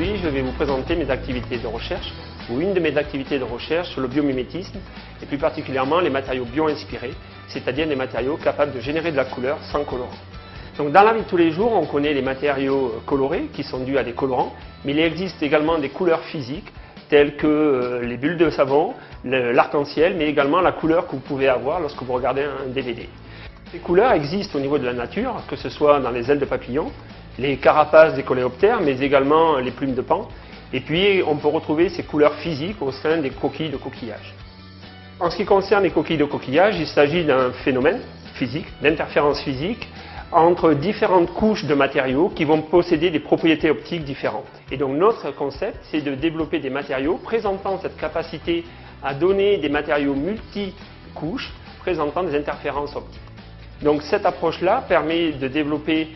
Aujourd'hui, je vais vous présenter mes activités de recherche, ou une de mes activités de recherche sur le biomimétisme, et plus particulièrement les matériaux bio-inspirés, c'est-à-dire des matériaux capables de générer de la couleur sans colorant. Donc dans la vie de tous les jours, on connaît les matériaux colorés qui sont dus à des colorants, mais il existe également des couleurs physiques telles que les bulles de savon, l'arc-en-ciel, mais également la couleur que vous pouvez avoir lorsque vous regardez un DVD. Ces couleurs existent au niveau de la nature, que ce soit dans les ailes de papillons, les carapaces des coléoptères, mais également les plumes de paon. Et puis on peut retrouver ces couleurs physiques au sein des coquilles de coquillage. En ce qui concerne les coquilles de coquillage, il s'agit d'un phénomène physique, d'interférence physique, entre différentes couches de matériaux qui vont posséder des propriétés optiques différentes. Et donc notre concept, c'est de développer des matériaux présentant cette capacité à donner des matériaux multi-couches présentant des interférences optiques. Donc cette approche-là permet de développer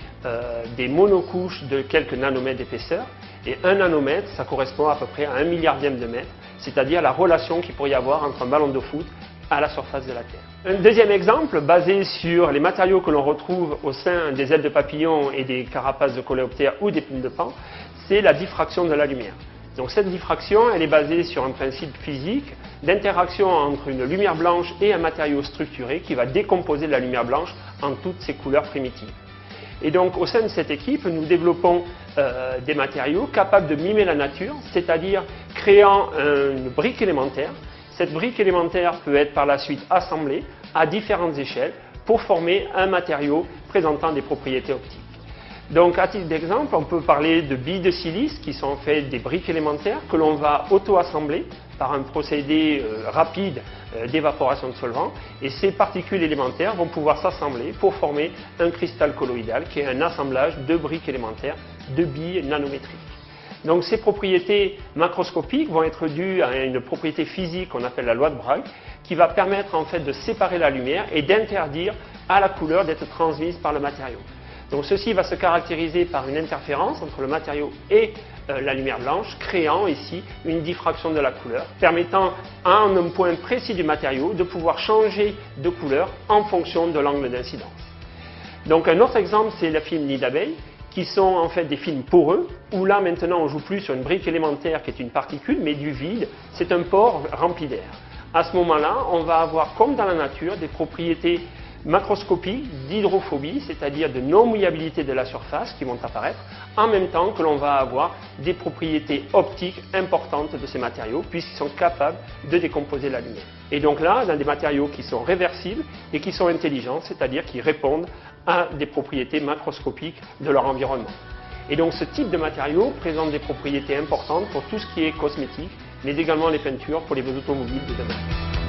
des monocouches de quelques nanomètres d'épaisseur. Et 1 nanomètre, ça correspond à peu près à 1 milliardième de mètre, c'est-à-dire la relation qu'il pourrait y avoir entre un ballon de foot à la surface de la Terre. Un deuxième exemple, basé sur les matériaux que l'on retrouve au sein des ailes de papillon et des carapaces de coléoptères ou des plumes de paon, c'est la diffraction de la lumière. Donc cette diffraction, elle est basée sur un principe physique d'interaction entre une lumière blanche et un matériau structuré qui va décomposer la lumière blanche en toutes ses couleurs primitives. Et donc au sein de cette équipe, nous développons des matériaux capables de mimer la nature, c'est-à-dire créant une brique élémentaire. Cette brique élémentaire peut être par la suite assemblée à différentes échelles pour former un matériau présentant des propriétés optiques. Donc à titre d'exemple, on peut parler de billes de silice qui sont en fait des briques élémentaires que l'on va auto-assembler par un procédé rapide d'évaporation de solvant, et ces particules élémentaires vont pouvoir s'assembler pour former un cristal colloïdal qui est un assemblage de briques élémentaires de billes nanométriques. Donc ces propriétés macroscopiques vont être dues à une propriété physique qu'on appelle la loi de Bragg, qui va permettre en fait de séparer la lumière et d'interdire à la couleur d'être transmise par le matériau. Donc ceci va se caractériser par une interférence entre le matériau et la lumière blanche, créant ici une diffraction de la couleur, permettant à un point précis du matériau de pouvoir changer de couleur en fonction de l'angle d'incidence. Donc un autre exemple, c'est le film nid d'abeille, qui sont en fait des films poreux, où là maintenant on ne joue plus sur une brique élémentaire qui est une particule, mais du vide, c'est un pore rempli d'air. À ce moment-là, on va avoir, comme dans la nature, des propriétés macroscopiques d'hydrophobie, c'est-à-dire de non-mouillabilité de la surface qui vont apparaître, en même temps que l'on va avoir des propriétés optiques importantes de ces matériaux, puisqu'ils sont capables de décomposer la lumière. Et donc là, on a des matériaux qui sont réversibles et qui sont intelligents, c'est-à-dire qui répondent à des propriétés macroscopiques de leur environnement. Et donc ce type de matériaux présente des propriétés importantes pour tout ce qui est cosmétique, mais également les peintures pour les automobiles de demain.